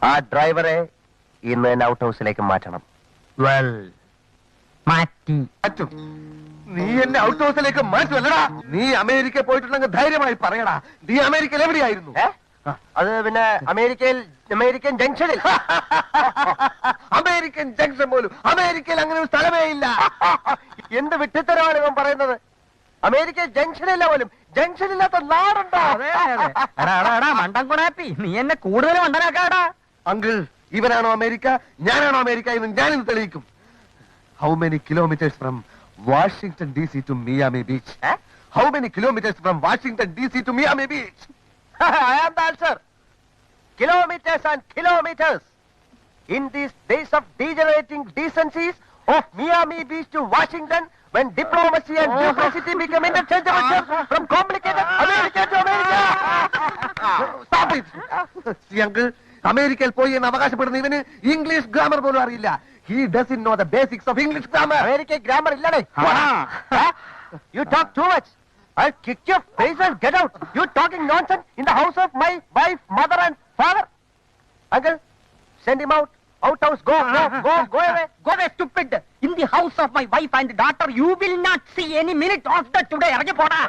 ആ ഡ്രൈവറെ ഇന്ന് തന്നെ ഔട്ട് ഹൗസിലേക്ക് മാറ്റണം. മാറ്റി. മാറ്റും. നീ എന്നെ ഔട്ട് ഹൗസിലേക്ക് മാറ്റുമല്ലടാ. നീ അമേരിക്ക പോയിട്ടുണ്ടെങ്കിൽ ധൈര്യമായി പറയടാ. നീ അമേരിക്കയിൽ എവിടെയായിരുന്നു? അത് പിന്നെ അമേരിക്കൻ ജംഗ്ഷനിൽ. അമേരിക്കൻ ജംഗ്ഷൻ പോലും അമേരിക്കയിൽ അങ്ങനെ ഒരു സ്ഥലമേ ഇല്ല. എന്ത് വിട്ടിത്തരമാണ് ഇവൻ പറയുന്നത്? അമേരിക്കൻ ജംഗ്ഷനില്ല പോലും. ജംഗ്ഷനില്ലാത്ത നാടുണ്ടോ? മണ്ടൻ കുണാപ്പി, നീ എന്നെ കൂടുതൽ മണ്ടനാക്കാടാ. അങ്കിൾ, ഇവനാണോ അമേരിക്ക, ഞാനാണോ അമേരിക്ക എന്ന് ഞാനിന്ന് തെളിയിക്കും. How many kilometres from Washington DC to Miami Beach? How many kilometers from Washington DC to Miami Beach? I am the answer. Kilometers and kilometers. In these days of degenerating decencies of Miami Beach to Washington, when diplomacy and duplicity become interchangeable terms from complicated America to America. Stop it. See, uncle, അമേരിക്കയിൽ പോയി എന്ന് അവകാശപ്പെടുന്ന ഇവന് English grammar പോലും അറിയില്ല. He doesn't know the basics of English grammar. American grammar illade. You talk too much. I'll kick your face and get out. You talking nonsense in the house of my wife, mother and father. Uncle, send him out. Outhouse, go away. Go away, stupid. In the house of my wife and daughter, you will not see any minute of the today. Arge poda.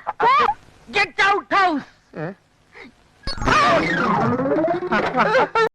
Get out house.